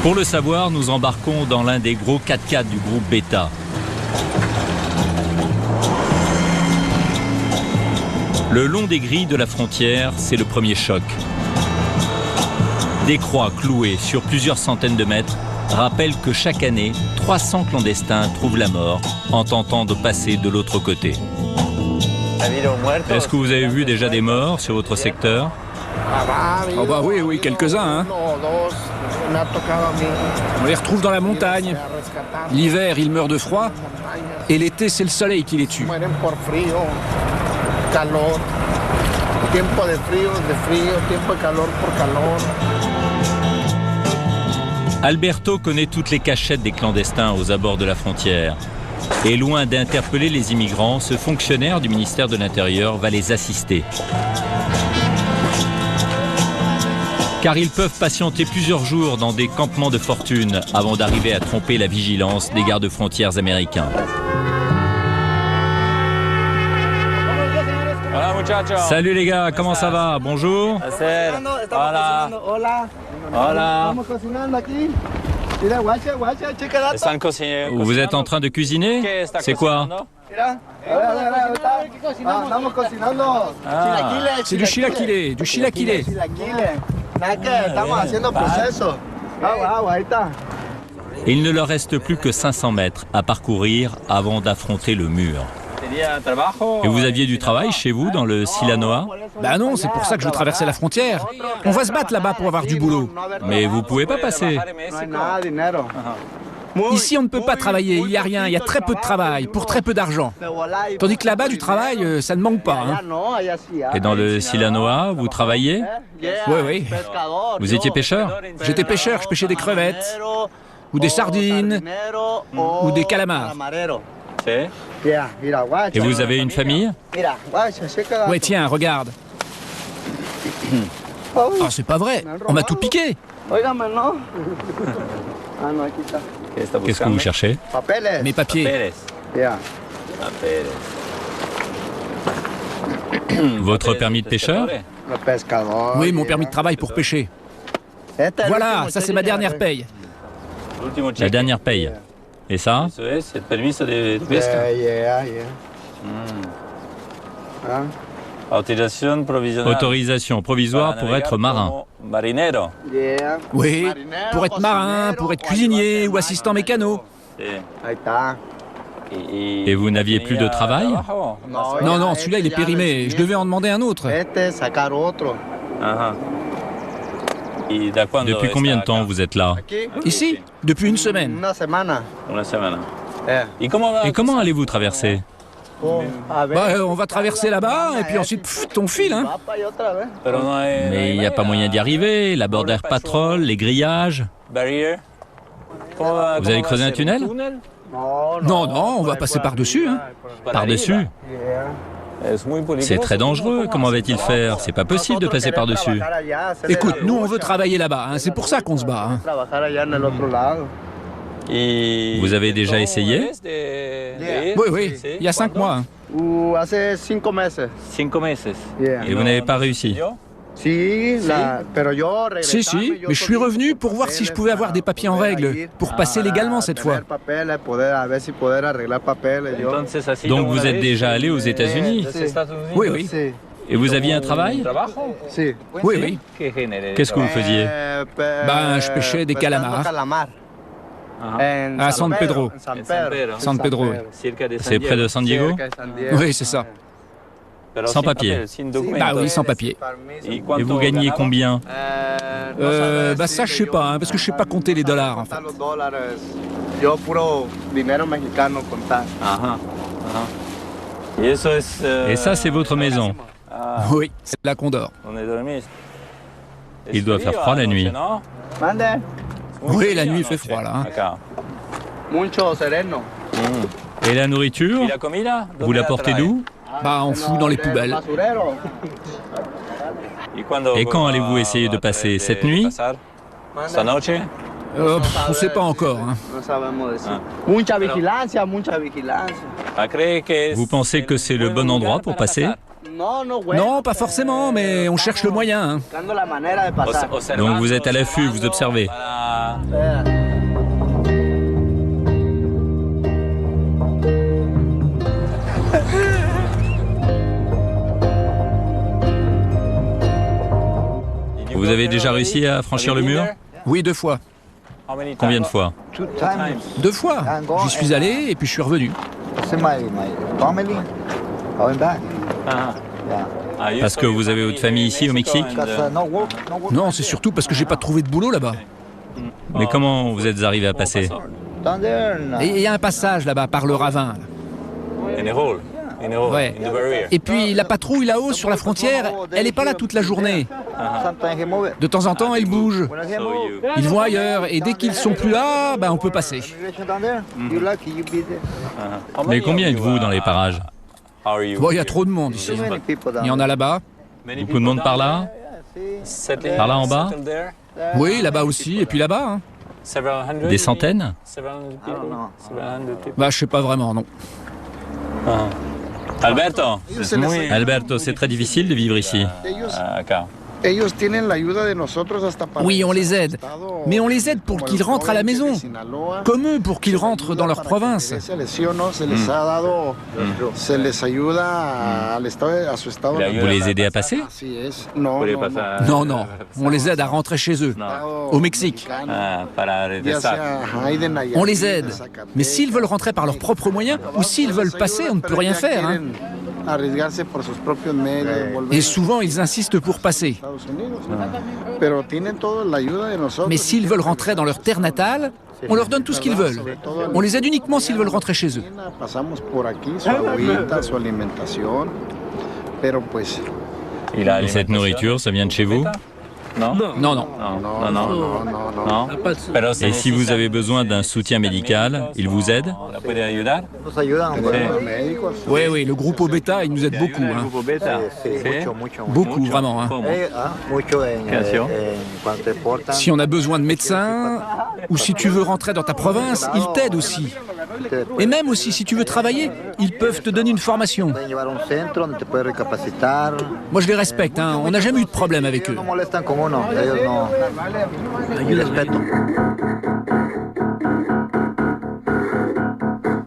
Pour le savoir, nous embarquons dans l'un des gros 4x4 du groupe Beta. Le long des grilles de la frontière, c'est le premier choc. Des croix clouées sur plusieurs centaines de mètres rappellent que chaque année, 300 clandestins trouvent la mort en tentant de passer de l'autre côté. Est-ce que vous avez vu déjà des morts sur votre secteur? Oh bah oui, quelques-uns. Hein. On les retrouve dans la montagne. L'hiver, ils meurent de froid. Et l'été, c'est le soleil qui les tue. Alberto connaît toutes les cachettes des clandestins aux abords de la frontière. Et loin d'interpeller les immigrants, ce fonctionnaire du ministère de l'Intérieur va les assister. Car ils peuvent patienter plusieurs jours dans des campements de fortune avant d'arriver à tromper la vigilance des gardes-frontières américains. Salut les gars, comment ça va? Bonjour. Hola. Hola. Vous êtes en train de cuisiner? C'est quoi? C'est du chilaquilé, Il ne leur reste plus que 500 mètres à parcourir avant d'affronter le mur. Et vous aviez du travail chez vous dans le Silanoa? Bah non, c'est pour ça que je veux traverser la frontière. On va se battre là-bas pour avoir du boulot. Mais vous pouvez pas passer. Ici, on ne peut pas travailler, il n'y a rien, il y a très peu de travail, pour très peu d'argent. Tandis que là-bas, du travail, ça ne manque pas. Hein. Et dans le Silanoa, vous travaillez? Oui. Vous étiez pêcheur? J'étais pêcheur, je pêchais des crevettes, ou des sardines, ou des calamars. Et vous avez une famille? Ouais, tiens, regarde. Ah, c'est pas vrai, on m'a tout piqué. Qu'est-ce que vous cherchez? Mes papiers. Votre permis de pêcheur? Oui, mon permis de travail pour pêcher. Voilà, ça c'est ma dernière paye. La dernière paye. Et ça? Autorisation provisoire pour être marin. Oui, pour être marin, pour être cuisinier ou assistant mécano. Et vous n'aviez plus de travail? Non, celui-là il est périmé, je devais en demander un autre. Depuis combien de temps vous êtes là? Ici? Depuis une semaine. Et comment allez-vous traverser? On va traverser là-bas et puis ensuite on file. Hein. Mais il n'y a pas moyen d'y arriver, la border patrol, les grillages. Vous allez creuser un tunnel? Non, on va passer par-dessus. Hein. Par-dessus? C'est très dangereux, comment va-t-il faire? C'est pas possible de passer par-dessus. Écoute, nous on veut travailler là-bas, hein. C'est pour ça qu'on se bat. Hein. Vous avez déjà essayé? Oui, il y a 5 mois. Hein. Et vous n'avez pas réussi? Si, mais je suis revenu pour voir si je pouvais avoir des papiers en règle, pour passer légalement cette fois. Donc vous êtes déjà allé aux États-Unis? Oui. Et vous aviez un travail? Oui. Qu'est-ce que vous faisiez? Je pêchais des calamars. À San Pedro. San Pedro, oui. C'est près de San Diego? Oui, c'est ça. Sans papier? Bah oui, sans papier. Et vous gagnez combien? Ça je sais pas, hein, parce que je sais pas compter les dollars en fait. Et ça, c'est votre maison? Oui, c'est là qu'on dort. Il doit faire froid la nuit. Oui, la nuit il fait froid là. Hein. Et la nourriture? Vous la portez d'où? On fout dans les poubelles. Et quand allez-vous essayer de passer? Cette nuit? On sait pas encore. Hein. Vous pensez que c'est le bon endroit pour passer? Non, pas forcément, mais on cherche le moyen. Donc vous êtes à l'affût, vous observez. Vous avez déjà réussi à franchir le mur? Oui, 2 fois. Combien de fois? 2 fois. J'y suis allé et puis je suis revenu. Parce que vous avez votre famille ici au Mexique? Non, c'est surtout parce que j'ai pas trouvé de boulot là-bas. Mais comment vous êtes arrivé à passer? Et il y a un passage là-bas par le ravin. Ouais. Et puis la patrouille là-haut sur la frontière, elle n'est pas là toute la journée. De temps en temps, elle bouge. Ils vont ailleurs et dès qu'ils sont plus là, on peut passer. Mais combien êtes-vous dans les parages? Bon, il y a trop de monde ici. Il y en a là-bas. Beaucoup de monde par là? Par là en bas? Oui, là-bas aussi, et puis là-bas. Des centaines? Je sais pas vraiment, non. Alberto, c'est très difficile de vivre ici. Oui, on les aide. Mais on les aide pour qu'ils rentrent à la maison. Comme eux, pour qu'ils rentrent dans leur province. Vous les aidez à passer? Non, non. On les aide à rentrer chez eux, au Mexique. On les aide. Mais s'ils veulent rentrer par leurs propres moyens, ou s'ils veulent passer, on ne peut rien faire. Et souvent, ils insistent pour passer. Mais s'ils veulent rentrer dans leur terre natale, on leur donne tout ce qu'ils veulent. On les aide uniquement s'ils veulent rentrer chez eux. Et cette nourriture, ça vient de chez vous? Non, non. Et si vous avez besoin d'un soutien médical, ils vous aident? Oui, le groupe Beta, il nous aide beaucoup. Beaucoup, vraiment. Si on a besoin de médecins, ou si tu veux rentrer dans ta province, ils t'aident aussi. Et même aussi, si tu veux travailler, ils peuvent te donner une formation. Moi, je les respecte, on n'a jamais eu de problème avec eux.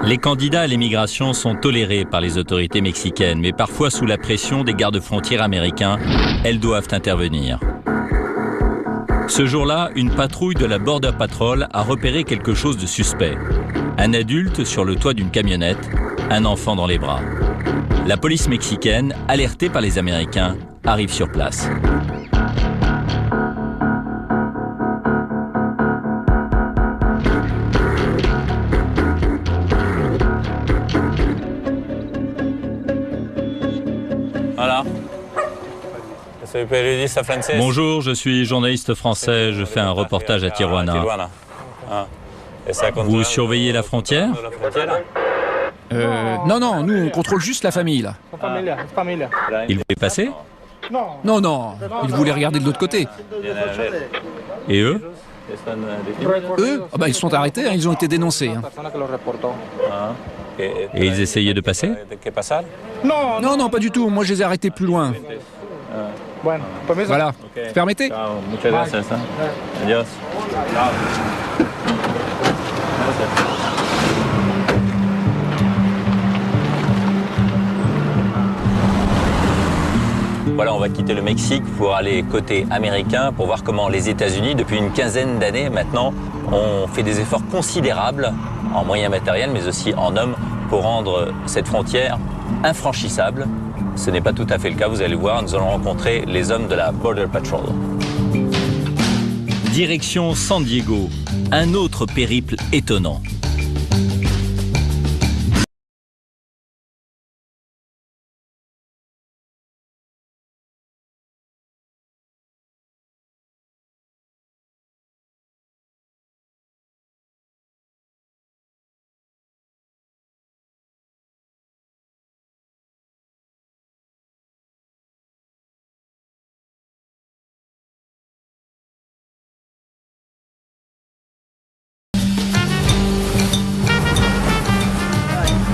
Les candidats à l'émigration sont tolérés par les autorités mexicaines, mais parfois sous la pression des gardes-frontières américains, elles doivent intervenir. Ce jour-là, une patrouille de la Border Patrol a repéré quelque chose de suspect. Un adulte sur le toit d'une camionnette, un enfant dans les bras. La police mexicaine, alertée par les Américains, arrive sur place. Voilà. Bonjour, je suis journaliste français, je fais un reportage à Tijuana. Vous surveillez la frontière? Non, nous on contrôle juste la famille là. Ils voulaient passer? Non, ils voulaient regarder de l'autre côté. Et eux? Eux, ils sont arrêtés, ils ont été dénoncés. Et ils essayaient de passer? Non, pas du tout, moi je les ai arrêtés plus loin. Voilà, vous permettez? Adios. Voilà, on va quitter le Mexique pour aller côté américain pour voir comment les États-Unis, depuis une quinzaine d'années maintenant, ont fait des efforts considérables en moyens matériels, mais aussi en hommes, pour rendre cette frontière infranchissable. Ce n'est pas tout à fait le cas, vous allez voir, nous allons rencontrer les hommes de la Border Patrol. Direction San Diego, un autre périple étonnant.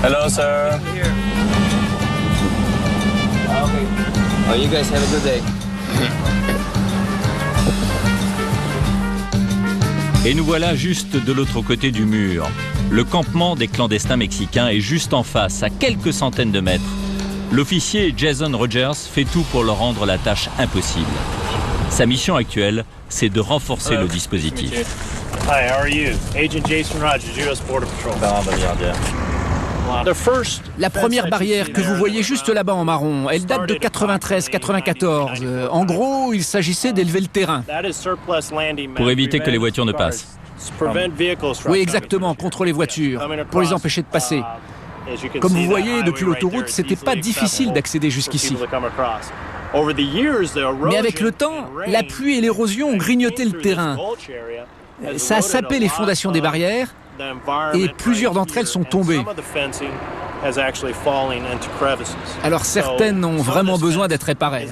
Hello, sir. Oh, you guys have a good day. Et nous voilà juste de l'autre côté du mur. Le campement des clandestins mexicains est juste en face, à quelques centaines de mètres. L'officier Jason Rogers fait tout pour leur rendre la tâche impossible. Sa mission actuelle, c'est de renforcer le dispositif. Hi, how are you? Agent Jason Rogers, U.S. Border Patrol. La première barrière que vous voyez juste là-bas en marron, elle date de 93-94. En gros, il s'agissait d'élever le terrain. Pour éviter que les voitures ne passent. Oui, exactement, contre les voitures, pour les empêcher de passer. Comme vous voyez, depuis l'autoroute, c'était pas difficile d'accéder jusqu'ici. Mais avec le temps, la pluie et l'érosion ont grignoté le terrain. Ça a sapé les fondations des barrières et plusieurs d'entre elles sont tombées. Alors certaines ont vraiment besoin d'être réparées.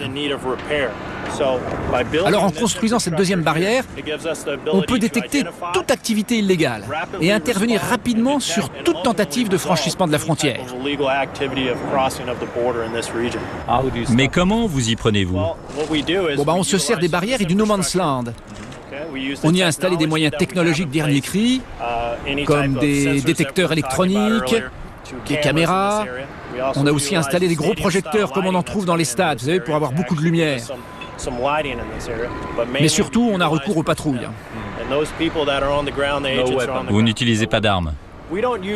Alors en construisant cette deuxième barrière, on peut détecter toute activité illégale et intervenir rapidement sur toute tentative de franchissement de la frontière. Mais comment vous y prenez-vous? On se sert des barrières et du no man's land. On y a installé des moyens technologiques dernier cri, comme des détecteurs électroniques, des caméras. On a aussi installé des gros projecteurs comme on en trouve dans les stades, vous savez, pour avoir beaucoup de lumière. Mais surtout, on a recours aux patrouilles. Vous n'utilisez pas d'armes?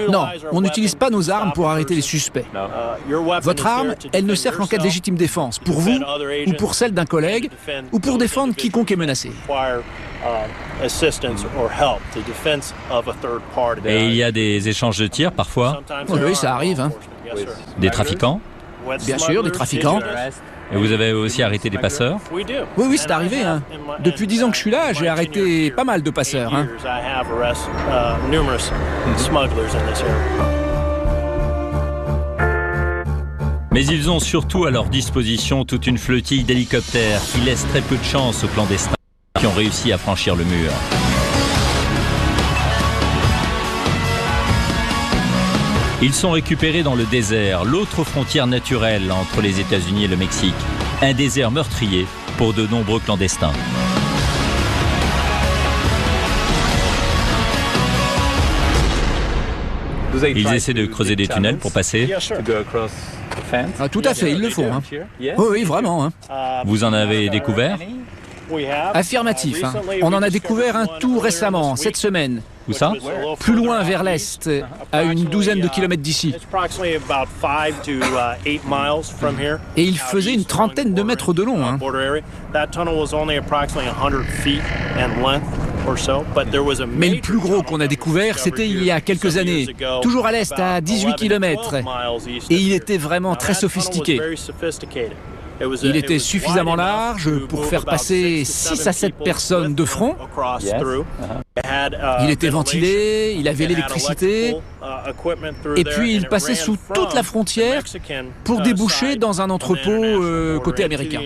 Non, on n'utilise pas nos armes pour arrêter les suspects. Votre arme, elle ne sert qu'en cas de légitime défense, pour vous, ou pour celle d'un collègue, ou pour défendre quiconque est menacé. Et il y a des échanges de tirs parfois? Oui, ça arrive. Hein. Des trafiquants? Bien sûr, des trafiquants. Et vous avez aussi arrêté des passeurs? Oui, c'est arrivé. Hein. Depuis 10 ans que je suis là, j'ai arrêté pas mal de passeurs. Hein. Mais ils ont surtout à leur disposition toute une flottille d'hélicoptères qui laissent très peu de chance aux clandestins qui ont réussi à franchir le mur. Ils sont récupérés dans le désert, l'autre frontière naturelle entre les États-Unis et le Mexique. Un désert meurtrier pour de nombreux clandestins. Ils essaient de creuser des tunnels pour passer. Ah, tout à fait, ils le font. Hein. Oui, vraiment. Hein. Vous en avez découvert? Affirmatif. Hein. On en a découvert un tout récemment, cette semaine. Où ça? Plus loin vers l'est, à une douzaine de kilomètres d'ici. Et il faisait une trentaine de mètres de long. Hein. Mais le plus gros qu'on a découvert, c'était il y a quelques années, toujours à l'est, à 18 km. Et il était vraiment très sophistiqué. Il était suffisamment large pour faire passer 6 à 7 personnes de front. Il était ventilé, il avait l'électricité. Et puis il passait sous toute la frontière pour déboucher dans un entrepôt côté américain.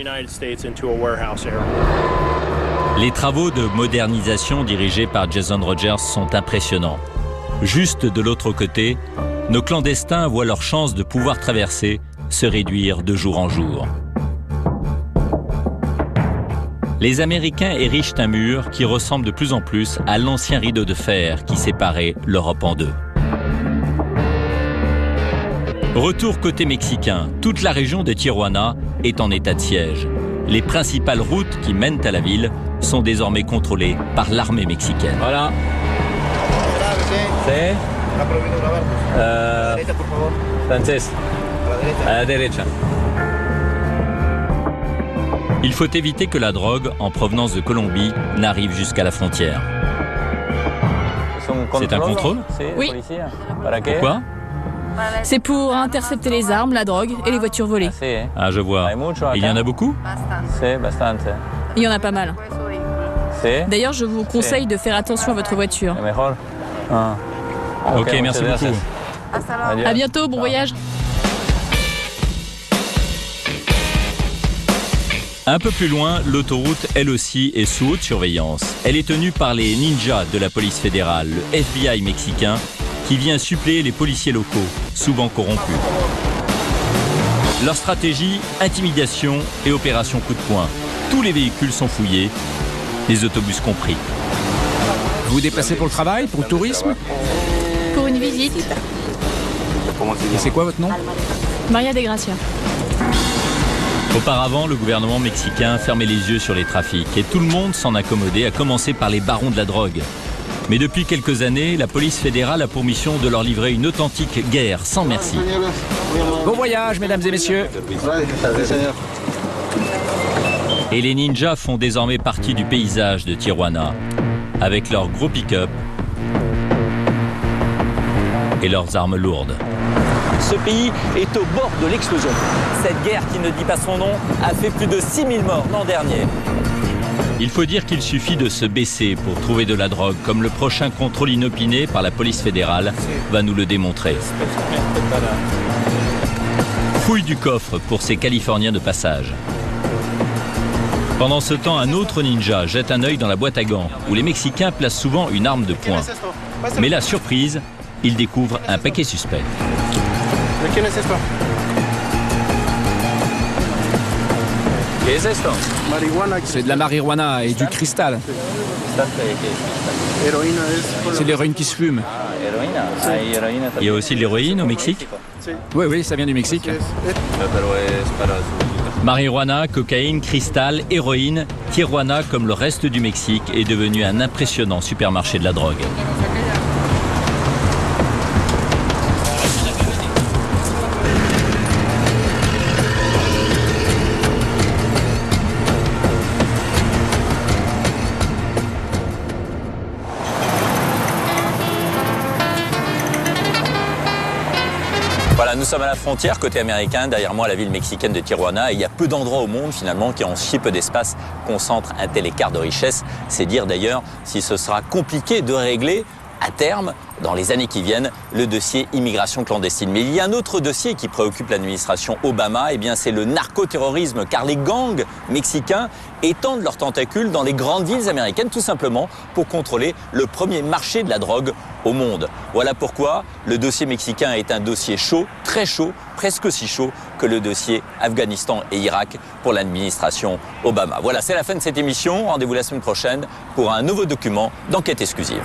Les travaux de modernisation dirigés par Jason Rogers sont impressionnants. Juste de l'autre côté, nos clandestins voient leur chance de pouvoir traverser se réduire de jour en jour. Les Américains érigent un mur qui ressemble de plus en plus à l'ancien rideau de fer qui séparait l'Europe en deux. Retour côté mexicain, toute la région de Tijuana est en état de siège. Les principales routes qui mènent à la ville sont désormais contrôlées par l'armée mexicaine. Voilà. C'est Frances. À la derecha. Il faut éviter que la drogue en provenance de Colombie n'arrive jusqu'à la frontière. C'est un contrôle? Oui. Pourquoi? C'est pour intercepter les armes, la drogue et les voitures volées. Ah, je vois. Il y en a beaucoup? Il y en a pas mal. D'ailleurs, je vous conseille de faire attention à votre voiture. Ok, merci beaucoup. À bientôt, bon voyage. Un peu plus loin, l'autoroute, elle aussi, est sous haute surveillance. Elle est tenue par les ninjas de la police fédérale, le FBI mexicain, qui vient suppléer les policiers locaux, souvent corrompus. Leur stratégie, intimidation et opération coup de poing. Tous les véhicules sont fouillés, les autobus compris. Vous vous déplacez pour le travail, pour le tourisme? Pour une visite. Et c'est quoi votre nom? Maria de Gracia. Auparavant, le gouvernement mexicain fermait les yeux sur les trafics et tout le monde s'en accommodait, à commencer par les barons de la drogue. Mais depuis quelques années, la police fédérale a pour mission de leur livrer une authentique guerre sans merci. Bon voyage, mesdames et messieurs. Et les ninjas font désormais partie du paysage de Tijuana, avec leurs gros pick-up et leurs armes lourdes. Ce pays est au bord de l'explosion. Cette guerre qui ne dit pas son nom a fait plus de 6000 morts l'an dernier. Il faut dire qu'il suffit de se baisser pour trouver de la drogue, comme le prochain contrôle inopiné par la police fédérale va nous le démontrer. Fouille du coffre pour ces Californiens de passage. Pendant ce temps, un autre ninja jette un œil dans la boîte à gants, où les Mexicains placent souvent une arme de poing. Mais la surprise, il découvre un paquet suspect. C'est de la marijuana et du cristal. C'est de l'héroïne qui se fume. Il y a aussi de l'héroïne au Mexique? Oui, ça vient du Mexique. Marijuana, cocaïne, cristal, héroïne, Tijuana, comme le reste du Mexique, est devenu un impressionnant supermarché de la drogue. Voilà, nous sommes à la frontière, côté américain, derrière moi la ville mexicaine de Tijuana, et il y a peu d'endroits au monde finalement qui en si peu d'espace concentrent un tel écart de richesse. C'est dire d'ailleurs si ce sera compliqué de régler à terme, dans les années qui viennent, le dossier immigration clandestine. Mais il y a un autre dossier qui préoccupe l'administration Obama, et bien c'est le narcoterrorisme, car les gangs mexicains étendent leurs tentacules dans les grandes villes américaines, tout simplement pour contrôler le premier marché de la drogue au monde. Voilà pourquoi le dossier mexicain est un dossier chaud, très chaud, presque aussi chaud que le dossier Afghanistan et Irak pour l'administration Obama. Voilà, c'est la fin de cette émission. Rendez-vous la semaine prochaine pour un nouveau document d'enquête exclusive.